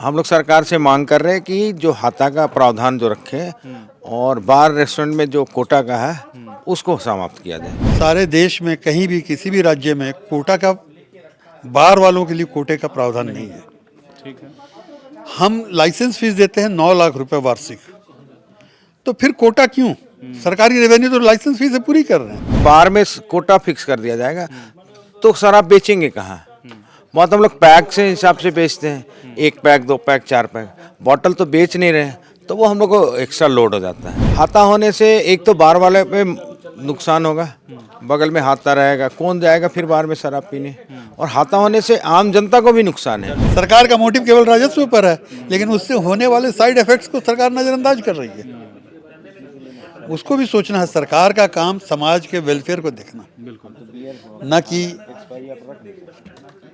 हम लोग सरकार से मांग कर रहे हैं कि जो हाता का प्रावधान जो रखे और बार रेस्टोरेंट में जो कोटा का है उसको समाप्त किया जाए। सारे देश में कहीं भी किसी भी राज्य में कोटा का बार वालों के लिए कोटे का प्रावधान नहीं है। ठीक है। हम लाइसेंस फीस देते हैं 9 लाख रुपए वार्षिक, तो फिर कोटा क्यों? सरकारी रेवेन्यू तो लाइसेंस फीस से पूरी कर रहे हैं। बार में कोटा फिक्स कर दिया जाएगा तो शराब बेचेंगे कहाँ? बहुत हम लोग पैक से हिसाब से बेचते हैं, 1 पैक 2 पैक 4 पैक, बॉटल तो बेच नहीं रहे हैं, तो वो हम लोग को एक्स्ट्रा लोड हो जाता है। हाथा होने से एक तो बार वाले पे नुकसान होगा, बगल में हाथा रहेगा, कौन जाएगा फिर बार में शराब पीने, और हाथा होने से आम जनता को भी नुकसान है। सरकार का मोटिव केवल राजस्व पर है, लेकिन उससे होने वाले साइड इफेक्ट्स को सरकार नजरअंदाज कर रही है। उसको भी सोचना है। सरकार का काम समाज के वेलफेयर को देखना, न कि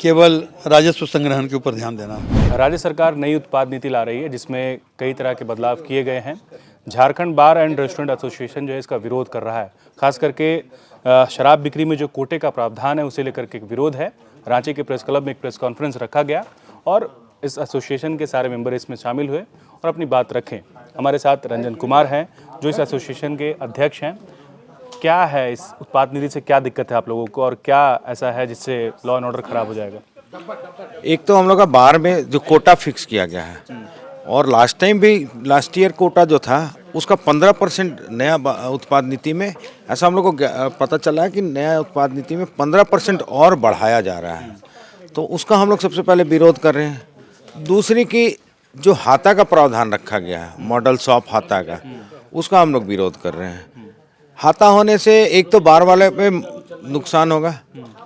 केवल राजस्व संग्रहण के ऊपर ध्यान देना। राज्य सरकार नई उत्पाद नीति ला रही है जिसमें कई तरह के बदलाव किए गए हैं। झारखंड बार एंड रेस्टोरेंट एसोसिएशन जो है इसका विरोध कर रहा है। खास करके शराब बिक्री में जो कोटे का प्रावधान है उसे लेकर के एक विरोध है। रांची के प्रेस क्लब में एक प्रेस कॉन्फ्रेंस रखा गया और इस एसोसिएशन के सारे मेंबर इसमें शामिल हुए और अपनी बात रखें। हमारे साथ रंजन कुमार हैं जो इस एसोसिएशन के अध्यक्ष हैं। क्या है इस उत्पाद नीति से, क्या दिक्कत है आप लोगों को और क्या ऐसा है जिससे लॉ एंड ऑर्डर खराब हो जाएगा? एक तो हम लोग का बार में जो कोटा फिक्स किया गया है और लास्ट ईयर कोटा जो था उसका 15% नया उत्पाद नीति में, ऐसा हम लोग को पता चला है कि नया उत्पाद नीति में 15% और बढ़ाया जा रहा है, तो उसका हम लोग सबसे पहले विरोध कर रहे हैं। दूसरी की जो हाथा का प्रावधान रखा गया है, मॉडल शॉप हाथा का, उसका हम लोग विरोध कर रहे हैं। हाथा होने से एक तो बार वाले पे नुकसान होगा,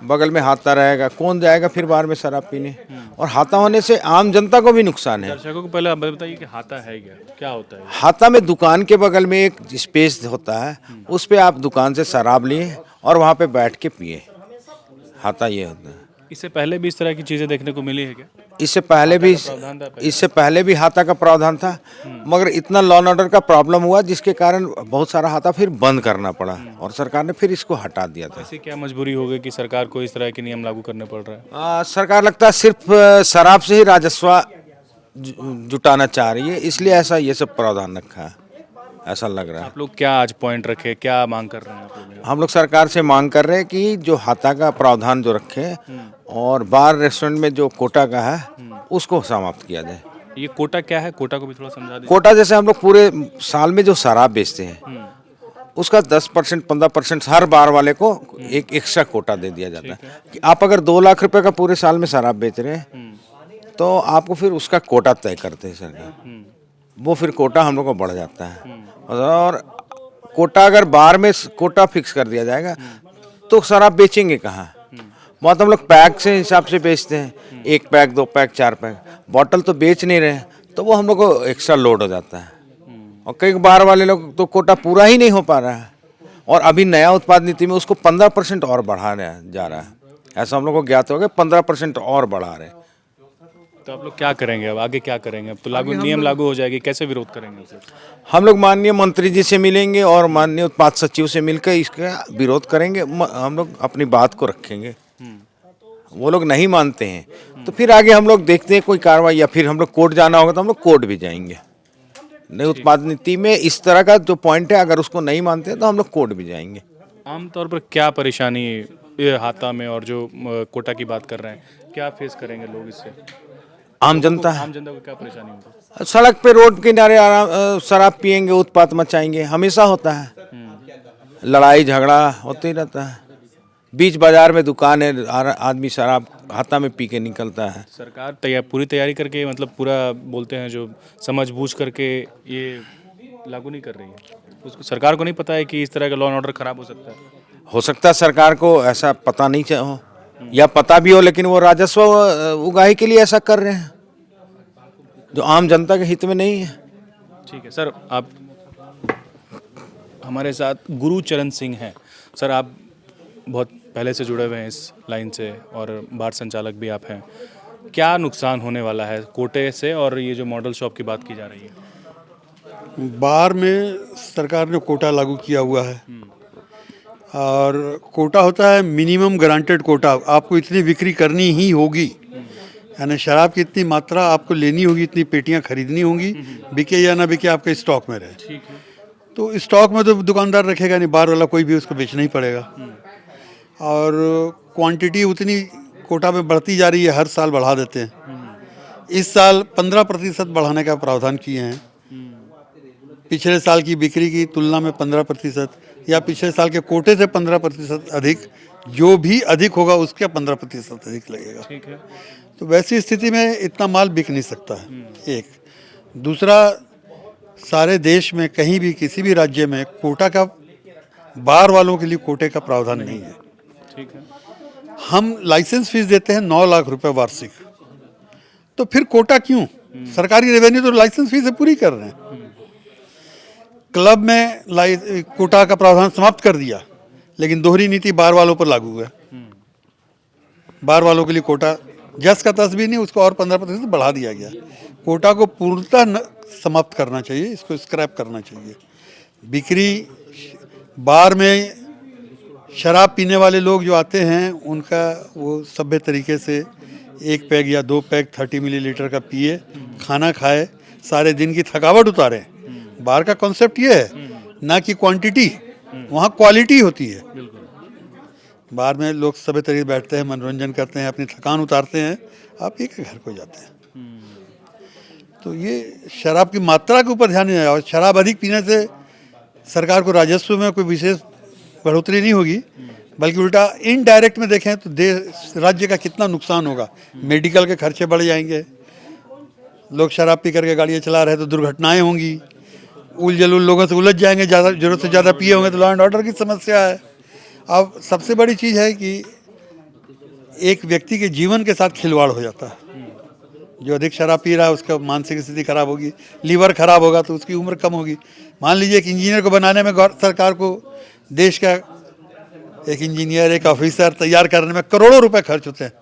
बगल में हाथा रहेगा, कौन जाएगा फिर बार में शराब पीने, और हाथा होने से आम जनता को भी नुकसान है। दर्शकों को पहले आप बताइए कि हाथा है क्या होता है? हाथा में दुकान के बगल में एक स्पेस होता है, उस पे आप दुकान से शराब लिए और वहाँ पे बैठ के पिए, हाथा ये होता है। इससे पहले भी इस तरह की चीजें देखने को मिली है क्या? इससे पहले भी हाथा का प्रावधान था, मगर इतना लॉ एंड ऑर्डर का प्रॉब्लम हुआ जिसके कारण बहुत सारा हाथा फिर बंद करना पड़ा और सरकार ने फिर इसको हटा दिया था। ऐसी क्या मजबूरी हो गई कि सरकार को इस तरह के नियम लागू करने पड़ रहा है? सरकार लगता है सिर्फ शराब से ही राजस्व जुटाना चाह रही है, इसलिए ऐसा ये सब प्रावधान रखा है, ऐसा लग रहा है। आप लोग क्या आज पॉइंट रखे, क्या मांग कर रहे हैं आप लोग? हम लोग सरकार से मांग कर रहे हैं कि जो हाथा का प्रावधान जो रखे और बार रेस्टोरेंट में जो कोटा का है उसको समाप्त किया जाए। ये कोटा क्या है? कोटा को भी थोड़ा समझा दीजिए। कोटा जैसे हम लोग पूरे साल में जो शराब बेचते हैं उसका 10% 15% हर बार वाले को एक एक्स्ट्रा कोटा दे दिया जाता है कि आप अगर 2 लाख रुपए का पूरे साल में शराब बेच रहे हैं तो आपको फिर उसका कोटा तय करते हैं सरकार, वो फिर कोटा हम लोग को बढ़ जाता है। और कोटा अगर बार में कोटा फिक्स कर दिया जाएगा तो शराब बेचेंगे कहाँ? बहुत हम लोग पैक से हिसाब से बेचते हैं, 1 पैक 2 पैक 4 पैक, बॉटल तो बेच नहीं रहे हैं, तो वो हम लोग को एक्स्ट्रा लोड हो जाता है और कई बार वाले लोग तो कोटा पूरा ही नहीं हो पा रहा है और अभी नया उत्पाद नीति में उसको 15% और बढ़ाया जा रहा है। ऐसा हम लोग को ज्ञात हो गया, 15% और बढ़ा रहे हैं। तो आप लोग क्या करेंगे अब, आगे क्या करेंगे? अब तो नियम लागू हो जाएगी, कैसे विरोध करेंगे आप लोग? हम लोग माननीय मंत्री जी से मिलेंगे और माननीय उत्पाद सचिव से मिलकर इसका विरोध करेंगे। हम लोग अपनी बात को रखेंगे, वो लोग नहीं मानते हैं तो फिर आगे हम लोग देखते हैं कोई कार्रवाई, या फिर हम लोग कोर्ट जाना होगा तो हम लोग कोर्ट भी जाएंगे। नई उत्पाद नीति में इस तरह का जो पॉइंट है, अगर उसको नहीं मानते तो हम लोग कोर्ट भी जाएंगे। आमतौर पर क्या परेशानी ये हाथा में और जो कोटा की बात कर रहे हैं, क्या फेस करेंगे लोग इससे? आम जनता को क्या परेशानी होगी? सड़क पे रोड किनारे शराब पियेंगे, उत्पात मचाएंगे, हमेशा होता है, लड़ाई झगड़ा होते ही रहता है। बीच बाजार में दुकान है, आदमी शराब हाथा में पी के निकलता है। सरकार पूरी तैयारी करके, मतलब पूरा बोलते हैं जो समझ बूझ करके ये लागू नहीं कर रही है। उसको सरकार को नहीं पता है कि इस तरह का लॉ एंड ऑर्डर खराब हो सकता है? हो सकता है सरकार को ऐसा पता नहीं हो या पता भी हो, लेकिन वो राजस्व उगाही के लिए ऐसा कर रहे हैं जो आम जनता के हित में नहीं है। ठीक है सर, आप हमारे साथ गुरुचरण सिंह हैं। सर, आप बहुत पहले से जुड़े हुए हैं इस लाइन से और बार संचालक भी आप हैं। क्या नुकसान होने वाला है कोटे से और ये जो मॉडल शॉप की बात की जा रही है? बार में सरकार ने कोटा लागू किया हुआ है और कोटा होता है मिनिमम गारंटेड कोटा, आपको इतनी बिक्री करनी ही होगी। यानी शराब की इतनी मात्रा आपको लेनी होगी, इतनी पेटियां खरीदनी होंगी, बिके या ना बिके आपके स्टॉक में रहे। ठीक है। तो स्टॉक में तो दुकानदार रखेगा नहीं, बाहर वाला कोई भी उसको बेचना ही पड़ेगा। और क्वांटिटी उतनी कोटा में बढ़ती जा रही है, हर साल बढ़ा देते हैं। इस साल 15% बढ़ाने का प्रावधान किए हैं। पिछले साल की बिक्री की तुलना में 15% या पिछले साल के कोटे से 15% अधिक, जो भी अधिक होगा उसके 15% अधिक लगेगा। ठीक है। तो वैसी स्थिति में इतना माल बिक नहीं सकता है, एक। दूसरा, सारे देश में कहीं भी किसी भी राज्य में कोटा का, बार वालों के लिए कोटे का प्रावधान नहीं है। ठीक है। हम लाइसेंस फीस देते हैं 9 लाख रुपए वार्षिक, तो फिर कोटा क्यों? सरकारी रेवेन्यू तो लाइसेंस फीस से पूरी कर रहे हैं। क्लब में कोटा का प्रावधान समाप्त कर दिया, लेकिन दोहरी नीति बार वालों पर लागू है। बार वालों के लिए कोटा जस का तस भी नहीं, उसको और 15% बढ़ा दिया गया। कोटा को पूर्णतः समाप्त करना चाहिए, इसको स्क्रैप करना चाहिए। बिक्री बार में शराब पीने वाले लोग जो आते हैं, उनका वो सभ्य तरीके से 1 पैग या 2 पैग 30 मिलीलीटर का पिए, खाना खाए, सारे दिन की थकावट उतारे। बार का कॉन्सेप्ट ये है ना कि क्वांटिटी, वहाँ क्वालिटी होती है। बार में लोग सभी तरीके बैठते हैं, मनोरंजन करते हैं, अपनी थकान उतारते हैं, आप एक घर को जाते हैं। तो ये शराब की मात्रा के ऊपर ध्यान नहीं आया। और शराब अधिक पीने से सरकार को राजस्व में कोई विशेष बढ़ोतरी नहीं होगी, बल्कि उल्टा इनडायरेक्ट में देखें तो देश, राज्य का कितना नुकसान होगा। मेडिकल के खर्चे बढ़ जाएंगे, लोग शराब पी करके गाड़ियाँ चला रहे तो दुर्घटनाएं होंगी, उलझुल लोगों से उलझ जाएंगे, ज़्यादा जरूरत से ज़्यादा पिए होंगे तो लॉ एंड ऑर्डर की समस्या है। अब सबसे बड़ी चीज़ है कि एक व्यक्ति के जीवन के साथ खिलवाड़ हो जाता है। जो अधिक शराब पी रहा है उसका मानसिक स्थिति खराब होगी, लीवर खराब होगा तो उसकी उम्र कम होगी। मान लीजिए एक इंजीनियर को बनाने में सरकार को, देश का एक इंजीनियर, एक ऑफिसर तैयार करने में करोड़ों रुपए खर्च होते हैं।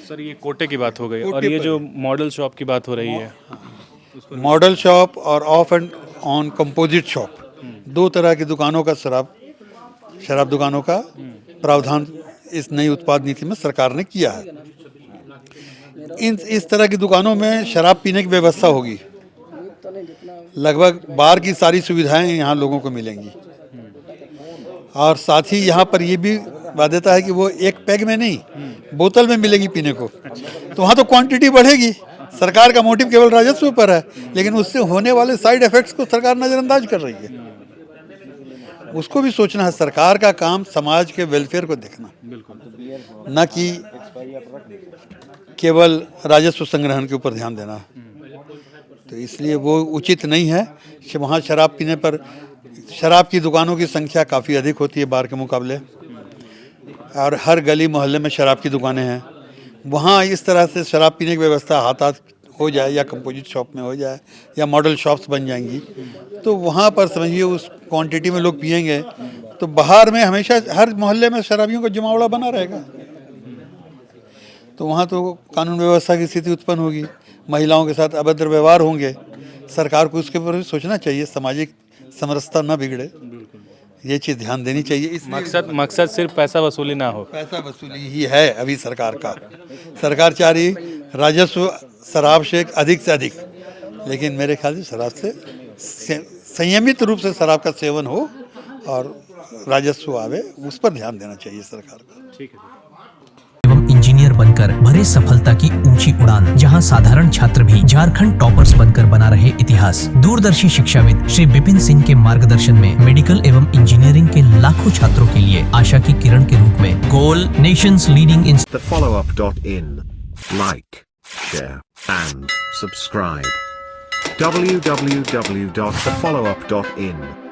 सर, ये कोटे की बात हो गई, और ये जो मॉडल शॉप की बात हो रही है, मॉडल शॉप और of and on composite shop, 2 तरह की दुकानों का शराब दुकानों का प्रावधान इस नई उत्पाद नीति में सरकार ने किया है। इस तरह की दुकानों में शराब पीने की व्यवस्था होगी। लगभग बार की सारी सुविधाएं यहाँ लोगों को मिलेंगी। और साथ ही यहाँ पर ये भी बाध्यता है कि वो 1 पैग में नहीं, बोतल में मिलेगी पीने को। तो वहाँ तो क्वांटिटी बढ़ेगी। सरकार का मोटिव केवल राजस्व पर है, लेकिन उससे होने वाले साइड इफेक्ट्स को सरकार नज़रअंदाज कर रही है। उसको भी सोचना है। सरकार का काम समाज के वेलफेयर को देखना, न कि केवल राजस्व संग्रहण के ऊपर ध्यान देना। तो इसलिए वो उचित नहीं है कि वहाँ शराब पीने पर, शराब की दुकानों की संख्या काफ़ी अधिक होती है बार के मुकाबले, और हर गली मोहल्ले में शराब की दुकानें हैं। वहाँ इस तरह से शराब पीने की व्यवस्था हाथ हो जाए, या कंपोजिट शॉप में हो जाए, या मॉडल शॉप्स बन जाएंगी, तो वहाँ पर समझिए उस क्वांटिटी में लोग पिएंगे, तो बाहर में हमेशा हर मोहल्ले में शराबियों का जमावड़ा बना रहेगा। तो वहाँ तो कानून व्यवस्था की स्थिति उत्पन्न होगी, महिलाओं के साथ अभद्र व्यवहार होंगे। सरकार को उसके ऊपर भी सोचना चाहिए, सामाजिक समरसता न बिगड़े, ये चीज़ ध्यान देनी चाहिए। मकसद सिर्फ पैसा वसूली ना हो। पैसा वसूली ही है अभी सरकार का। सरकार चाह रही राजस्व शराब से अधिक, लेकिन मेरे ख्याल से शराब से संयमित रूप से शराब का सेवन हो और राजस्व आवे, उस पर ध्यान देना चाहिए सरकार को। ठीक है। एवं इंजीनियर बनकर भरे सफलता की ऊंची उड़ान, जहां साधारण छात्र भी झारखंड टॉपर्स बनकर बना रहे इतिहास। दूरदर्शी शिक्षाविद श्री विपिन सिंह के मार्गदर्शन में मेडिकल एवं इंजीनियरिंग के लाखों छात्रों के लिए आशा की किरण के रूप में goal nations leading in thefollowup.in. Like, share and subscribe. www.thefollowup.in